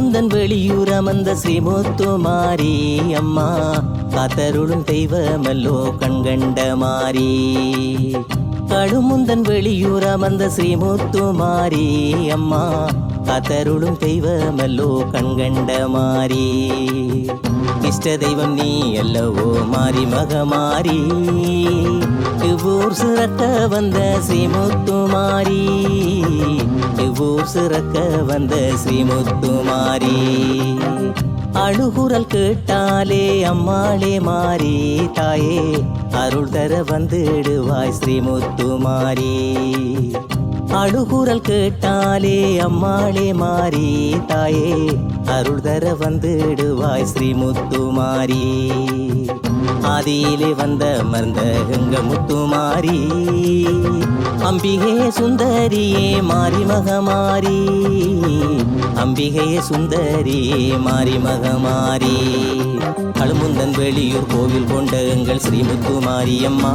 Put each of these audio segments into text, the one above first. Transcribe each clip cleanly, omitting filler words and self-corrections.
கழுமுந்தன் வெளியூர் அமர்ந்த ஸ்ரீமுத்துமாரி அம்மா காத்தருளும் தெய்வமல்லோ கண்கண்ட மாரி. கழுமுந்தன் வெளியூர் அமர்ந்த ஸ்ரீமுத்துமாரி அம்மா காத்தருளும் தெய்வமல்லோ கண்கண்ட மாரி. இஷ்ட தெய்வம் நீ அல்லவோ மாரி மகமாரி, இவ்வூர் சிறக்க வந்த ஸ்ரீமுத்துமாரி, இவ்வூர் சிறக்க வந்த ஸ்ரீமுத்துமாரி. அழுகுரல் கேட்டாலே அம்மாளே மாறி தாயே அருள் தர வந்துடுவாய் ஸ்ரீமுத்துமாரி. அழுகுரல் கேட்டாலே அம்மாளே மாறி தாயே அருள் தர வந்துடுவாய் ஸ்ரீமுத்துமாரி. ஆதியிலே வந்த மர்ந்த எங்க முத்துமாரி, அம்பிகே சுந்தரியே மாரி மகமாரி, அம்பிகே சுந்தரியே மாரி மகமாரி. கழுமுந்தன் வெளியூர் கோவில் கொண்ட எங்கள் ஸ்ரீமுத்துமாரி அம்மா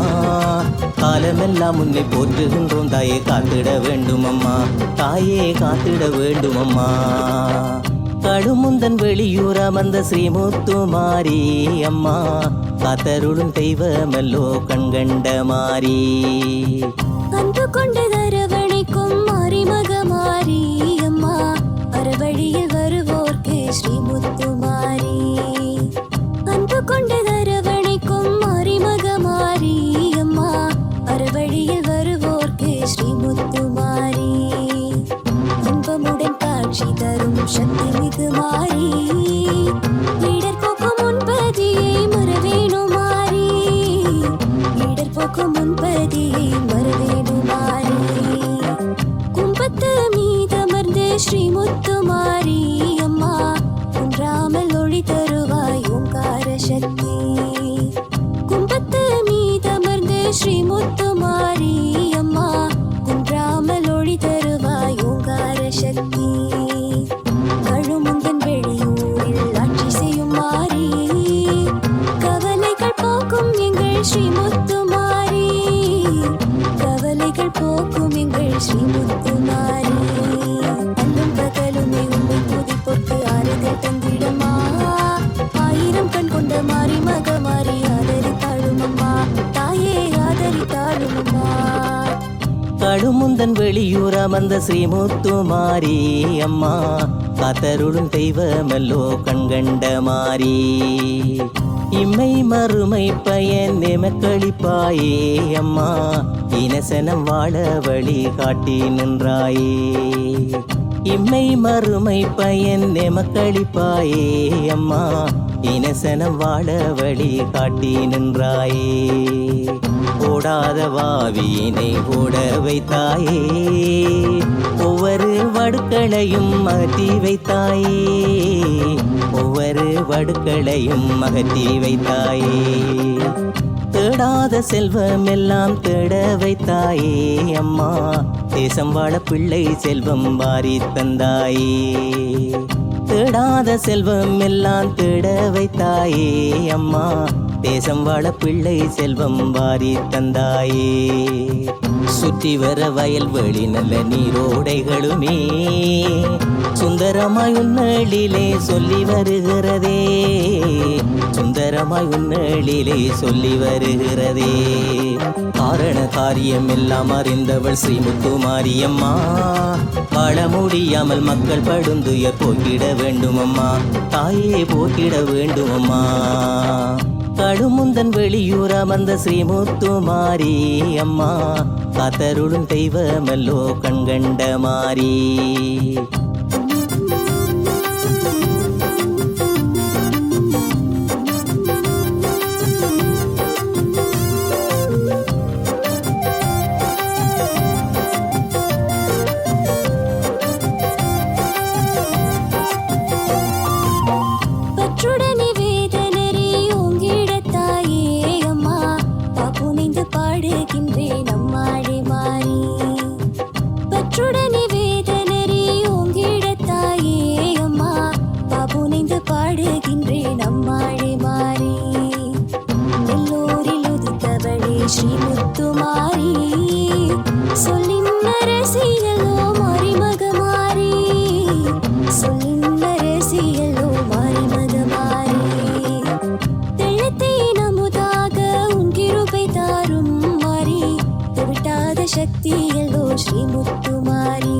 காலமெல்லாம் உன்னை போற்றுகின்றோம் தாயே காத்திட வேண்டும் அம்மா, தாயே காத்திட வேண்டும் அம்மா. கழுமுந்தன் வெளியூர் அமர்ந்த ஸ்ரீமுத்துமாரி அம்மா காத்தருளும் தெய்வமல்லோ கண்கண்ட மாரி. அன்பு கொண்டு அரவணைக்கும் மாரி மகமாரி அம்மா அறவழியில் வருவோர்க்கு ஸ்ரீமுத்துமாரி. அன்பு கொண்டு அரவணைக்கும் மாரி மகமாரி அம்மா அறவழியில் வருவோர்க்கு ஸ்ரீமுத்துமாரி. இன்பமுடன் காட்சி தரும் சக்தி மிகு மாரி, இடர் போக்கும் முன்பதியை மறவேணும் மாரி, இடர் போக்கும் முன்பதியை மறவேணும் மாரி. கும்பத்து மீதமர்ந்து ஸ்ரீமுத்துமாரி அம்மா குன்றாமல் ஒளி தருவாய் ஓங்கார சக்தி. கும்பத்து மீதமர்ந்து ஸ்ரீமுத்துமாரி அம்மா குன்றாமல் ஒளி தருவாய் ஓங்கார சக்தி. கழுமுந்தன் வெளியூரில் ஆட்சி செய்யும் மாரி, கவலைகள் போக்கும் எங்கள் ஸ்ரீமுத்துமாரி, கவலைகள் போக்கும் எங்கள் ஸ்ரீமுத்துமாரி. அல்லும் பகலுமே உண்மை துதிப்போர்க்கு ஆறுதல் தந்திடமா, ஆயிரம் கண் கொண்ட மாரி மகமாரி ஆதரித்தாளும் அம்மா, தாயே ஆதரித்தாளும் அம்மா. கழுமுந்தன் வெளியூர் அமர்ந்த ஸ்ரீமுத்துமாரி அம்மா காத்தருளும் தெய்வமல்லோ கண்கண்ட மாரி. இம்மை மறுமை பயன் எமக்களிப்பாயே அம்மா இனசனம் வாழ வழி காட்டி நின்றாயே. இம்மை மறுமை பயன் எமக்களிப்பாயே அம்மா இனசனம் வாழ வழி காட்டி நின்றாயே. ஓடாத வாவியினை ஓட வைத்தாயே, ஒவ்வொரு வடுக்களையும் அகற்றி வைத்தாயே, ஒவ்வொரு வடுக்களையும் அகற்றி வைத்தாயே. தேடாத செல்வம் எல்லாம் தேட வைத்தாயே அம்மா தேசம் வாழ பிள்ளை செல்வம் வாரி தந்தாயே. தேடாத செல்வம் எல்லாம் தேட வைத்தாயே அம்மா தேசம் வாழ பிள்ளை செல்வம் வாரி தந்தாயே. சுற்றி வர வயல்வெளி நல்ல நீரோடைகளுமே சுந்தரமாய் உன்னழிலே சொல்லி வருகிறதே, சுந்தரமாய் உன்னழிலே சொல்லி வருகிறதே. காரண காரியம் எல்லாம் அறிந்தவள் ஸ்ரீமுத்துமாரி அம்மா, வாழ முடியாமல் மக்கள் படுந்துயர் போக்கிட வேண்டுமம்மா, தாயே போக்கிட வேண்டுமம்மா. கழுமுந்தன் வெளியூர் அமர்ந்த ஸ்ரீமுத்துமாரி அம்மா காத்தருளும் தெய்வமல்லோ கண்கண்ட மாரி. பாடுகின்றேன் அம்மாளே மாறி, பற்றுடனே வேதனரே ஓங்கிடத்தாயே அம்மா, பாபுனைந்து பாடுகின்றேன் அம்மாளே மாறி. எல்லோரில் உதித்தவளே ஸ்ரீமுத்துமாரி, சொல்லின் அரசியலோ மாறி மகமாரி, சொல்லின் அரசி சக்தியல்லோ ஸ்ரீ முத்துமாரி.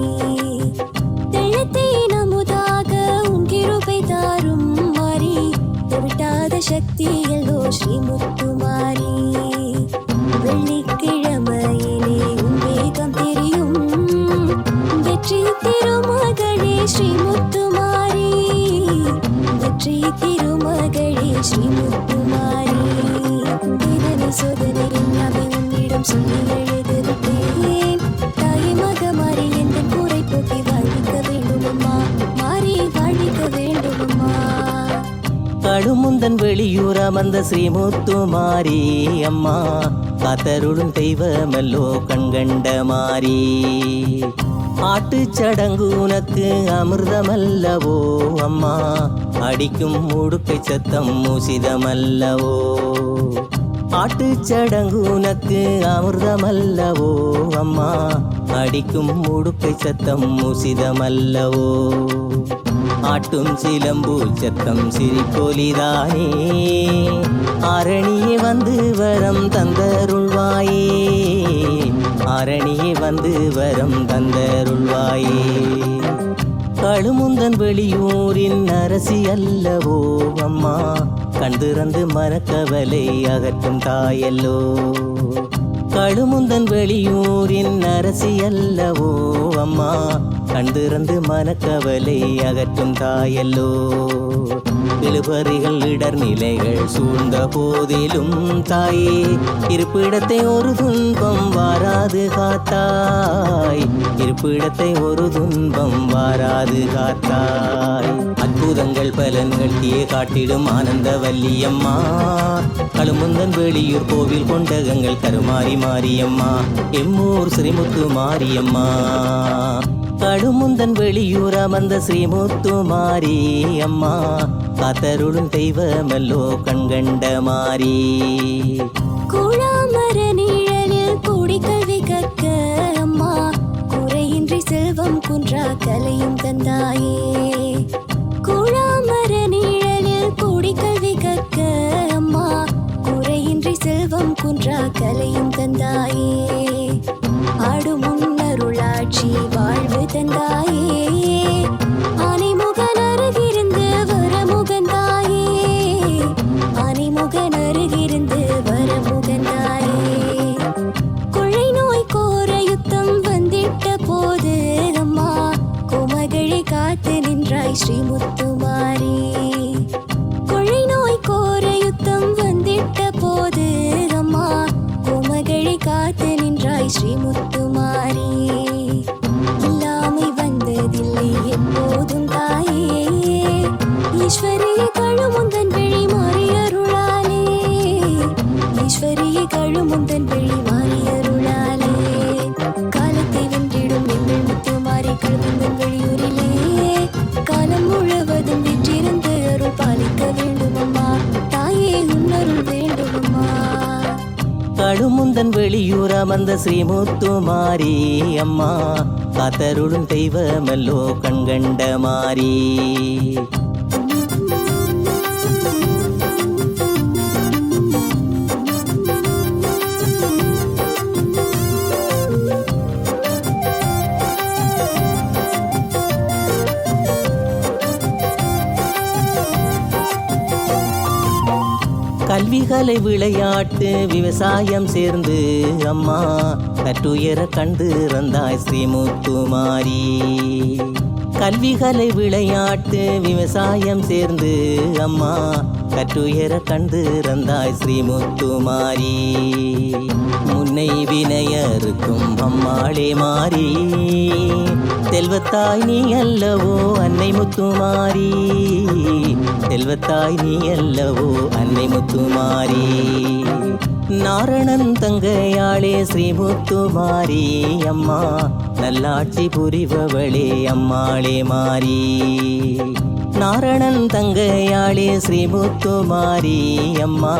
தெள்ளத்தை நமுதாக உன் கிருபை தாரும் மாறி, தெவிட்டாத சக்தியல்லோ ஸ்ரீ முத்துமாரி. வெள்ளிக்கிழமையிலே உன் வேகம் தெரியும், வெற்றி திருமகளே ஸ்ரீ முத்துமாரி. வெற்றி திருமகளே ஸ்ரீ முத்துமாரி. வேதனை சோதனை எல்லாமே உன்னிடம் சொல்லி எழுதிவிட்டேன். தாயை மக மாறி எந்த கூரை போக்கி வாழ்விக்க வேண்டுமம்மா, மாறி வாழ்விக்க வேண்டுமம்மா. கடுமுந்தன் வெளியூர் அமர்ந்த ஸ்ரீமுத்துமாரி அம்மா, காத்தருளும் தெய்வமல்லோ கண்கண்ட மாறி. ஆட்டுச் சடங்கு உனக்கு அமிர்தமல்லவோ அம்மா, அடிக்கும் உடுக்கை சத்தம் மூசிதமல்லவோ. ஆட்டுச் சடங்கு உனக்கு அமிர்தமல்லவோ அம்மா, அடிக்கும் உடுக்கை சத்தம் மூசிதமல்லவோ. ஆட்டும் சிலம்பு சத்தம் சிரிப்பொலிதானே, அரணியே வந்து வரம் தந்தருள்வாயே. அரணியே வந்து வரம் தந்தருள்வாயே. கழுமுந்தன் வெளியூரின் அரசி அல்லவோ அம்மா, கண் திறந்து மனக்கவலை அகற்றும் தாயல்லோ. கழுமுந்தன் வெளியூரின் அரசி அல்லவோ அம்மா, கண் திறந்து மனக்கவலை அகற்றும் தாயல்லோ. இழுபறிகள் இடர் நிலைகள் சூழ்ந்த போதிலும் தாயே, இருப்பிடத்தை ஒரு துன்பம் வாராது காத்தாய். இருப்பிடத்தை ஒரு துன்பம் வாராது காத்தாய். அற்புதங்கள் பலன்கள் தீய காட்டிடும் ஆனந்த வல்லியம்மா, கழுமுந்தன் வெளியூர் கோவில் கொண்டகங்கள் கருமாரி மாரியம்மா, எம்மூர் ஸ்ரீமுத்து மாரியம்மா. கடுமுந்தன் வெளியூர் அமர்ந்த ஸ்ரீமுத்துமாரி அம்மா, காத்தருளும் தெய்வமல்லோ கண்கண்ட மாறி. கூழாமர நிழலில் கூடி கல்வி கற்க அம்மா, குறையின்றி செல்வம் குன்றா கலையும் தந்தாயே. கூழாமர நிழலில் கூடி கல்வி கற்க அம்மா, குறையின்றி செல்வம் குன்றா கலையும் தந்தாயே. ஆடும் முன்னருளாட்சி வாழ்வு தந்தாயே, ஆனைமுகன் அருகிருந்து வரமுகந்தாயே. ஆனைமுகன் அருகிருந்து வரமுகந்தாயே. கொள்ளை நோய் கோர யுத்தம் வந்திட்ட போது அம்மா, கோமகளை காத்து நின்றாய் ஸ்ரீ முத்துமாரி. கொள்ளை நோய் கோர யுத்தம் வந்திட்ட போது அம்மா, கோமகளை காத்து நின்றாய் ஸ்ரீ முத்துமாரி. இல்லாமை வந்ததில்லை எப்போதும் தாயே, ஈஸ்வரியே கழுமுந்தன் விழி மாறி அருளாலே. ஈஸ்வரியே கழுமுந்தன் விழி மாறி அருளாலே. காலத்தை வென்றிடும் எங்கள் முத்துமாரி கழுமுந்தன் வெளியூரிலே, காலம் முழுவதும் வெற்றிருந்து அருள் பாலிக்க வேண்டுமம்மா, தாயே உன்னருள் வேண்டுமம்மா. கடுமுந்தன் வெளியூர் அமர்ந்த ஸ்ரீமுத்துமாரி அம்மா, காத்தருளும் தெய்வமல்லோ கண்கண்ட மாறி. கல்விகளை விளையாட்டு விவசாயம் சேர்ந்து அம்மா, கட்டுயர கண்டு இறந்தாய் ஸ்ரீமுத்துமாரி. கல்விகளை விளையாட்டு விவசாயம் சேர்ந்து அம்மா, கட்டுயர கண்டு இறந்தாய் ஸ்ரீமுத்துமாரி. முன்னை வினையருக்கும் அம்மாளே மாறி, செல்வத்தாய் நீ அல்லவோ அன்னை முத்துமாரி. செல்வத்தாய் நீ அல்லவோ அன்னை முத்துமாரி. நாரணன் தங்கையாளே ஸ்ரீமுத்துமாரி அம்மா, நல்லாட்சி புரிபவளே அம்மாளே மாறி. நாரணன் தங்கையாளே ஸ்ரீமுத்துமாரி அம்மா,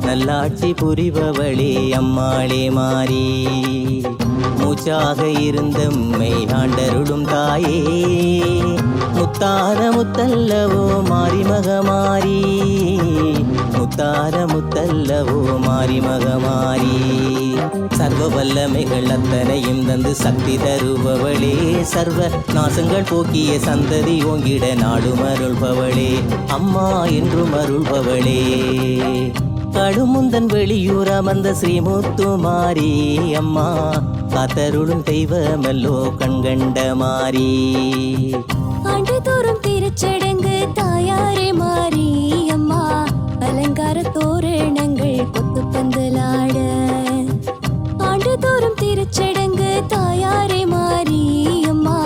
நல்லாட்சி புரிபவளே அம்மாளே மாறி. மூச்சாக இருந்தம்மை ஆண்டருளும் தாயே, முத்தார முத்தல்லவோ மாரிமகமாரி. முத்தார முத்தல்லவோ மாரிமகமாரி. சர்வ வல்லமைகள் அத்தனையும் தந்து சக்தி தருபவளே, சர்வ நாசங்கள் போக்கிய சந்ததி ஓங்கிட நாடும் அருள்பவளே, அம்மா என்றும் அருள்பவளே. கடுமுந்தன் வெளியூர் அமர்ந்த ஸ்ரீமுத்துமாரி அம்மா, காத்தருளும் தெய்வமல்லோ கண்கண்ட மாறி. ஆண்டுதோறும் திருச்சடங்கு தாயாரே மாறி அம்மா, அலங்கார தோரணங்கள் கொத்து பந்தலாட. ஆண்டுதோறும் திருச்சடங்கு தாயாரே மாறி அம்மா,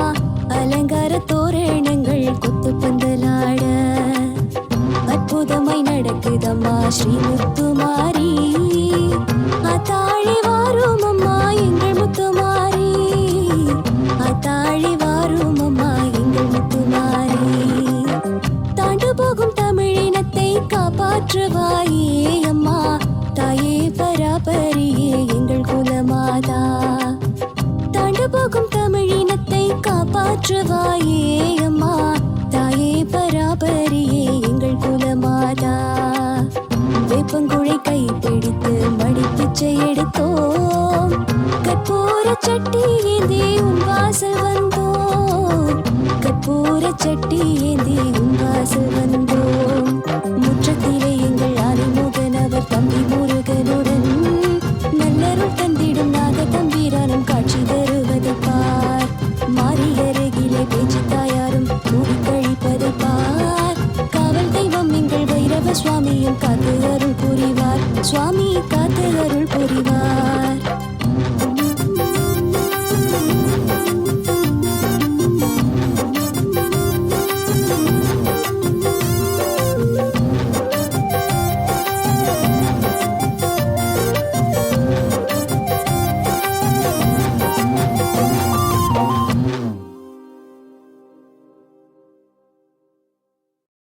அலங்கார தோரணங்கள் கொத்து பந்தலாட. அற்புதமாய் நடக்குதம்மா ஸ்ரீமுத்துமாரி, அத்தாழி வாரும் அம்மா எங்கள் முத்துமாரி, அத்தாழி வாரும் அம்மா எங்கள் முத்துமாரி. தாண்டு போகும் தமிழினத்தை காப்பாற்றுவாயே அம்மா, தாயே பராபரியே எங்கள் குலமாதா. தாண்டு போகும் தமிழினத்தை காப்பாற்றுவாயே அம்மா, தாயே பராபரியே எங்கள் குலமாதா. வேப்பங்குழை கை பிடித்து மடிப்பிச்சை எடுத்தோம், கற்பூர சட்டி ஏந்தி உன் வாசல் வந்தோம், கற்பூர சட்டி ஏந்தி உன் வாசல் வந்தோம். முற்றத்திலே எங்கள் ஆதிமுகன் அவர் தம்பி முருகனுடன் நல்லருள் தந்திடும் நாக தம்பிரானும் காட்சி தருவதை பார். மாரியருகிலே பேச்சு தாயாரும் கூடி கழிப்பதை பார். காவல் தெய்வம் எங்கள் வைரவ சுவாமியும் காத்து அருள் புரிவார், சுவாமி காத்து அருள் புரிவார்.